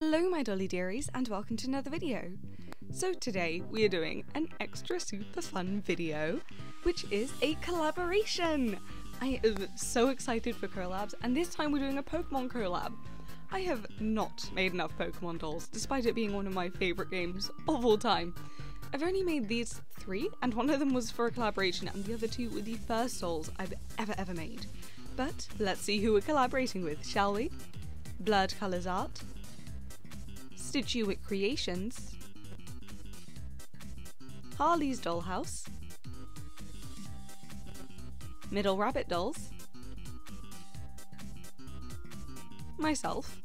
Hello my dolly dearies and welcome to another video. So today we are doing an extra super fun video, which is a collaboration. I am so excited for collabs, and this time we're doing a Pokemon collab. I have not made enough Pokemon dolls, despite it being one of my favourite games of all time. I've only made these 3, and one of them was for a collaboration, and the other 2 were the first dolls I've ever made. But let's see who we're collaborating with, shall we? Blurred Colours Art, Stitchwyck Creations, Harley's Dollhouse, Middle Rabbit Dolls, myself,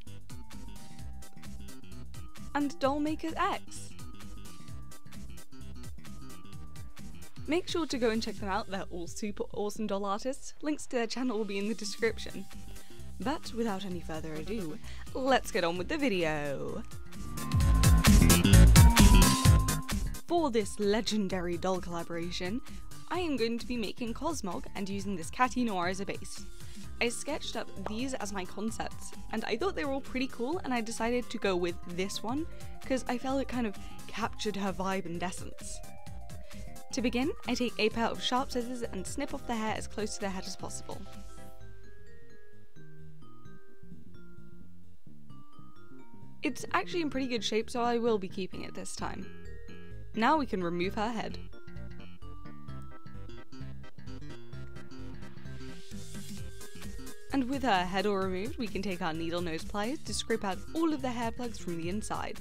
and Dollmakerx. Make sure to go and check them out, they're all super awesome doll artists. Links to their channel will be in the description. But without any further ado, let's get on with the video. For this legendary doll collaboration, I am going to be making Cosmog and using this Catty Noir as a base. I sketched up these as my concepts, and I thought they were all pretty cool, and I decided to go with this one because I felt it kind of captured her vibe and essence. To begin, I take a pair of sharp scissors and snip off the hair as close to the head as possible. It's actually in pretty good shape, so I will be keeping it this time. Now we can remove her head. And with her head all removed, we can take our needle nose pliers to scrape out all of the hair plugs from the inside.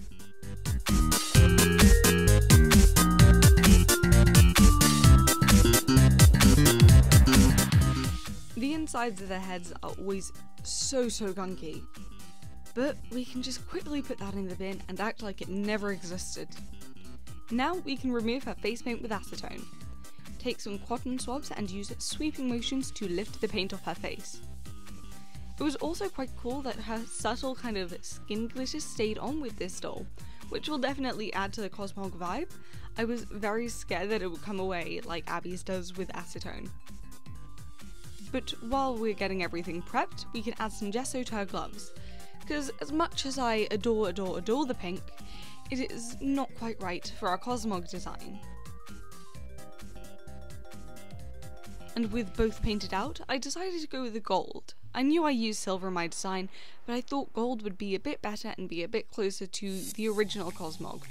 The insides of their heads are always so gunky. But we can just quickly put that in the bin and act like it never existed. Now we can remove her face paint with acetone. Take some cotton swabs and use sweeping motions to lift the paint off her face. It was also quite cool that her subtle kind of skin glitter stayed on with this doll, which will definitely add to the Cosmog vibe. I was very scared that it would come away like Abby's does with acetone. But while we're getting everything prepped, we can add some gesso to her gloves. Because as much as I adore the pink, it is not quite right for our Cosmog design. And with both painted out, I decided to go with the gold. I knew I used silver in my design, but I thought gold would be a bit better and be a bit closer to the original Cosmog.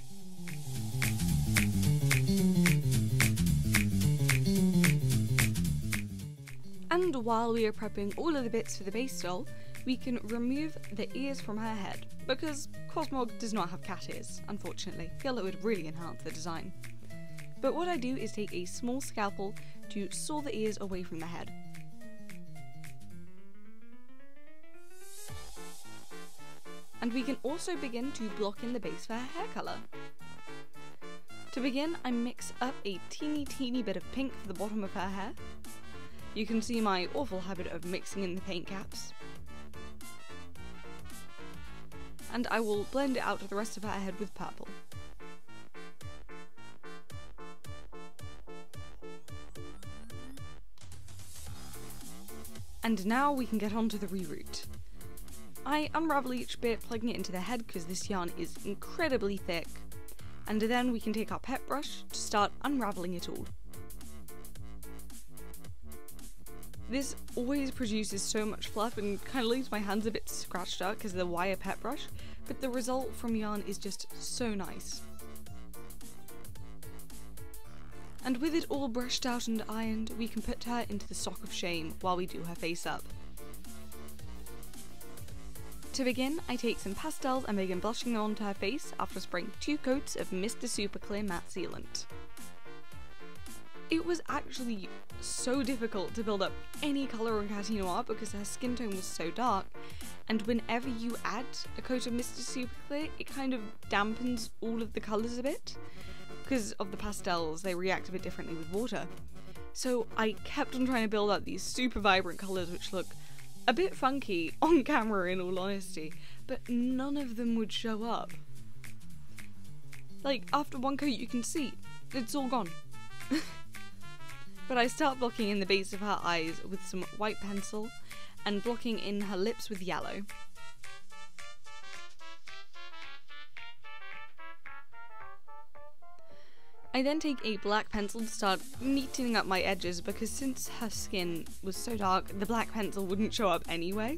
And while we are prepping all of the bits for the base doll, we can remove the ears from her head, because Cosmog does not have cat ears, unfortunately. I feel it would really enhance the design. But what I do is take a small scalpel to saw the ears away from the head. And we can also begin to block in the base for her hair colour. To begin, I mix up a teeny bit of pink for the bottom of her hair. You can see my awful habit of mixing in the paint caps. And I will blend it out to the rest of her head with purple. And now we can get on to the reroot. I unravel each bit, plugging it into the head because this yarn is incredibly thick, and then we can take our pet brush to start unraveling it all. This always produces so much fluff and kind of leaves my hands a bit scratched out because of the wire pet brush, but the result from yarn is just so nice. And with it all brushed out and ironed, we can put her into the sock of shame while we do her face up. To begin, I take some pastels and begin blushing them onto her face after spraying 2 coats of Mr. Super Clear Matte Sealant. It was actually so difficult to build up any colour on Catty Noir because her skin tone was so dark, and whenever you add a coat of Mr. Super Clear, it kind of dampens all of the colours a bit. Because of the pastels, they react a bit differently with water. So I kept on trying to build up these super vibrant colours which look a bit funky on camera in all honesty, but none of them would show up. Like, after one coat you can see, it's all gone. But I start blocking in the base of her eyes with some white pencil and blocking in her lips with yellow. I then take a black pencil to start neatening up my edges because since her skin was so dark, the black pencil wouldn't show up anyway.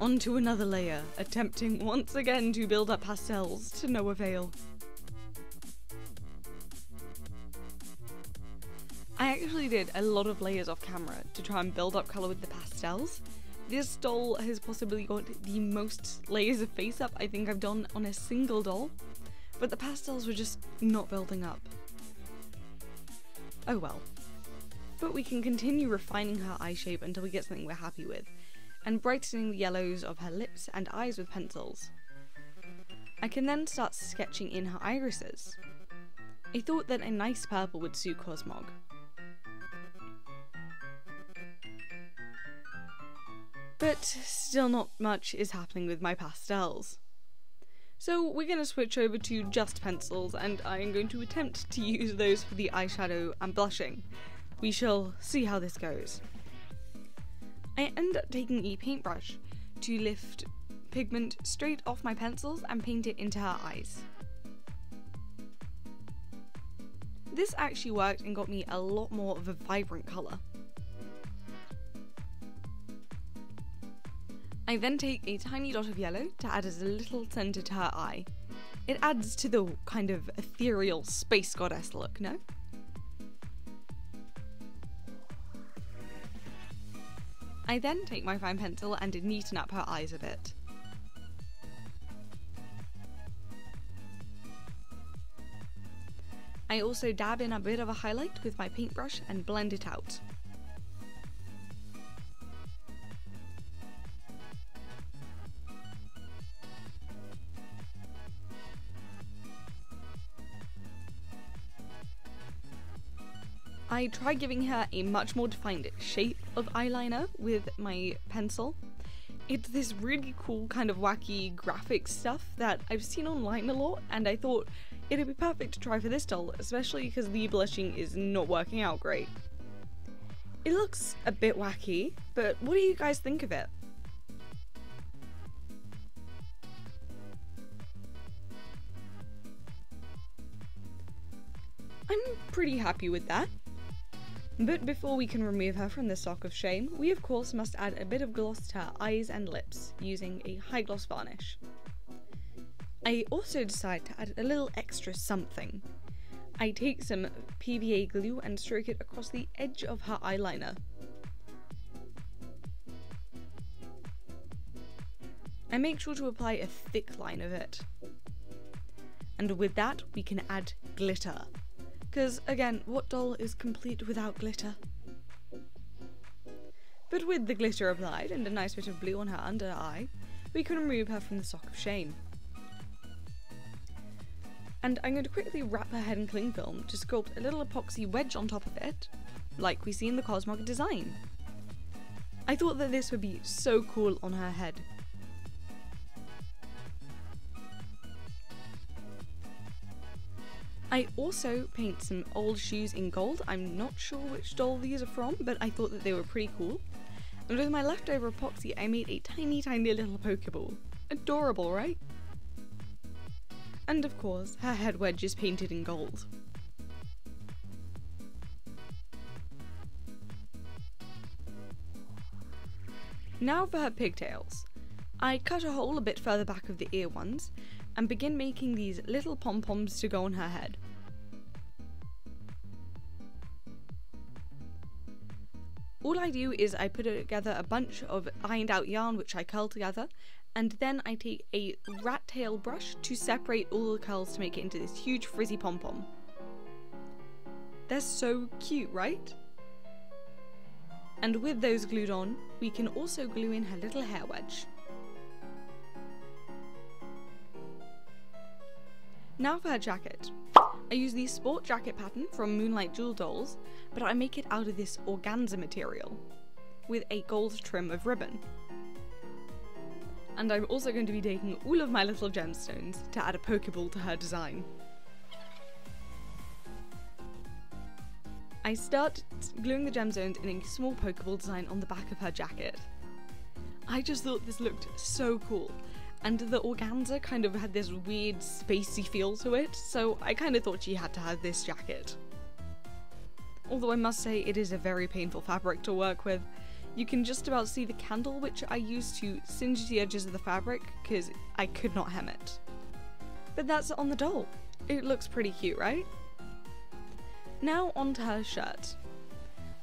Onto another layer, attempting once again to build up pastels to no avail. I actually did a lot of layers off camera to try and build up colour with the pastels. This doll has possibly got the most layers of face up I think I've done on a single doll, but the pastels were just not building up. Oh well. But we can continue refining her eye shape until we get something we're happy with, and brightening the yellows of her lips and eyes with pencils. I can then start sketching in her irises. I thought that a nice purple would suit Cosmog. But still not much is happening with my pastels. So we're going to switch over to just pencils, and I am going to attempt to use those for the eyeshadow and blushing. We shall see how this goes. I end up taking a paintbrush to lift pigment straight off my pencils and paint it into her eyes. This actually worked and got me a lot more of a vibrant colour. I then take a tiny dot of yellow to add as a little centre to her eye. It adds to the kind of ethereal space goddess look, no? I then take my fine pencil and neaten up her eyes a bit. I also dab in a bit of a highlight with my paintbrush and blend it out. I try giving her a much more defined shape of eyeliner with my pencil. It's this really cool kind of wacky graphic stuff that I've seen online a lot, and I thought it'd be perfect to try for this doll, especially because the blushing is not working out great. It looks a bit wacky, but what do you guys think of it? I'm pretty happy with that. But before we can remove her from the sock of shame, we of course must add a bit of gloss to her eyes and lips using a high gloss varnish. I also decide to add a little extra something. I take some PVA glue and stroke it across the edge of her eyeliner. I make sure to apply a thick line of it. And with that we can add glitter. Because, again, what doll is complete without glitter? But with the glitter applied and a nice bit of blue on her under eye, we can remove her from the sock of shame. And I'm going to quickly wrap her head in cling film to sculpt a little epoxy wedge on top of it, like we see in the Cosmog design. I thought that this would be so cool on her head. I also paint some old shoes in gold. I'm not sure which doll these are from, but I thought that they were pretty cool. And with my leftover epoxy, I made a tiny little Pokeball. Adorable, right? And of course, her head wedge is painted in gold. Now for her pigtails. I cut a hole a bit further back of the ear ones, and begin making these little pom-poms to go on her head. All I do is I put together a bunch of ironed out yarn which I curl together, and then I take a rat tail brush to separate all the curls to make it into this huge frizzy pom-pom. They're so cute, right? And with those glued on, we can also glue in her little hair wedge. Now for her jacket. I use the sport jacket pattern from Moonlight Jewel dolls, but I make it out of this organza material with a gold trim of ribbon. And I'm also going to be taking all of my little gemstones to add a Pokeball to her design. I start gluing the gemstones in a small Pokeball design on the back of her jacket. I just thought this looked so cool, and the organza kind of had this weird spacey feel to it, so I kind of thought she had to have this jacket. Although I must say it is a very painful fabric to work with. You can just about see the candle which I used to singe the edges of the fabric because I could not hem it. But that's on the doll. It looks pretty cute, right? Now onto her shirt.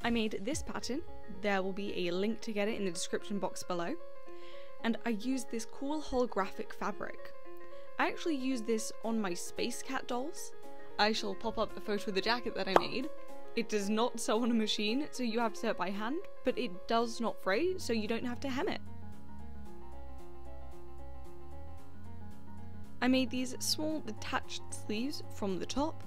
I made this pattern. There will be a link to get it in the description box below. And I used this cool holographic fabric. I actually used this on my Space Cat dolls. I shall pop up a photo of the jacket that I made. It does not sew on a machine, so you have to sew it by hand, but it does not fray, so you don't have to hem it. I made these small detached sleeves from the top,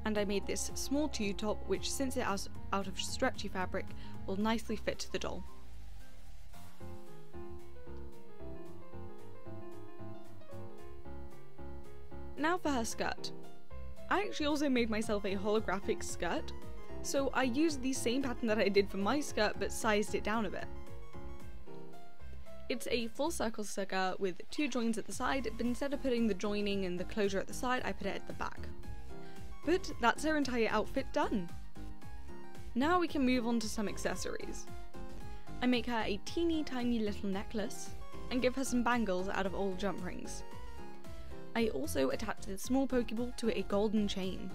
and I made this small tube top, which since it's out of stretchy fabric, will nicely fit to the doll. Now for her skirt. I actually also made myself a holographic skirt, so I used the same pattern that I did for my skirt but sized it down a bit. It's a full circle skirt with 2 joins at the side, but instead of putting the joining and the closure at the side, I put it at the back. But that's her entire outfit done! Now we can move on to some accessories. I make her a teeny tiny little necklace, and give her some bangles out of old jump rings. I also attached the small Pokeball to a golden chain.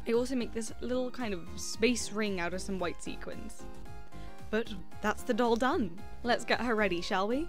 I also make this little kind of space ring out of some white sequins. But that's the doll done! Let's get her ready, shall we?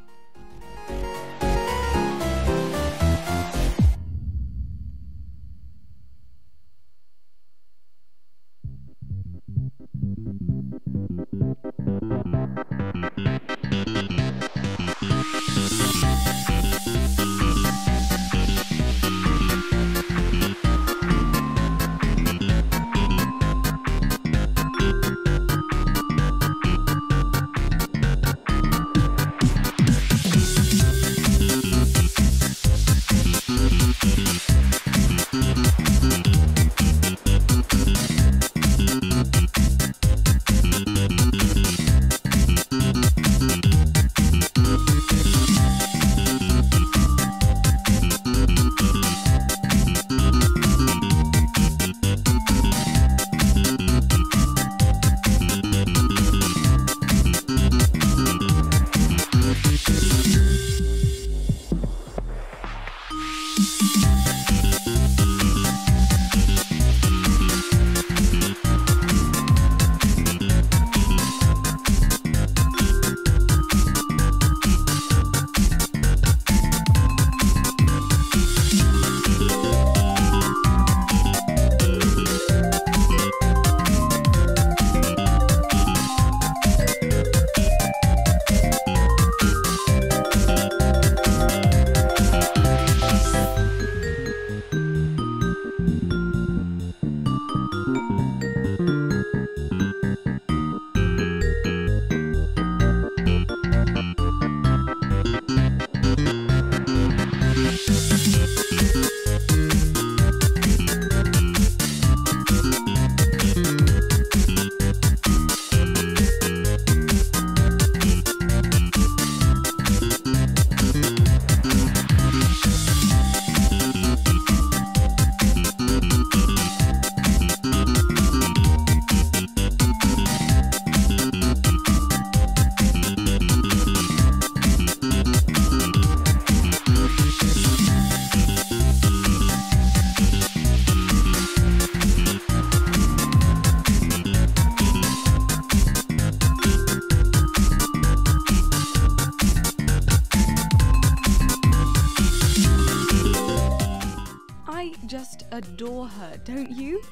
Adore her, don't you?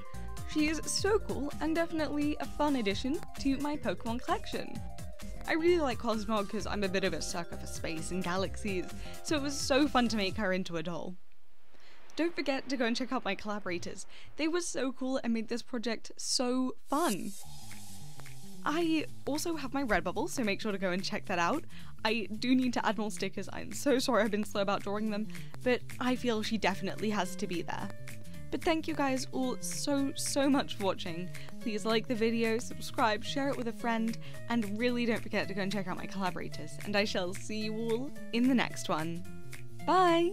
She is so cool and definitely a fun addition to my Pokemon collection. I really like Cosmog because I'm a bit of a sucker for space and galaxies, so it was so fun to make her into a doll. Don't forget to go and check out my collaborators. They were so cool and made this project so fun. I also have my Redbubble, so make sure to go and check that out. I do need to add more stickers. I'm so sorry I've been slow about drawing them, but I feel she definitely has to be there. But thank you guys all so much for watching. Please like the video, subscribe, share it with a friend, and really don't forget to go and check out my collaborators. And I shall see you all in the next one. Bye!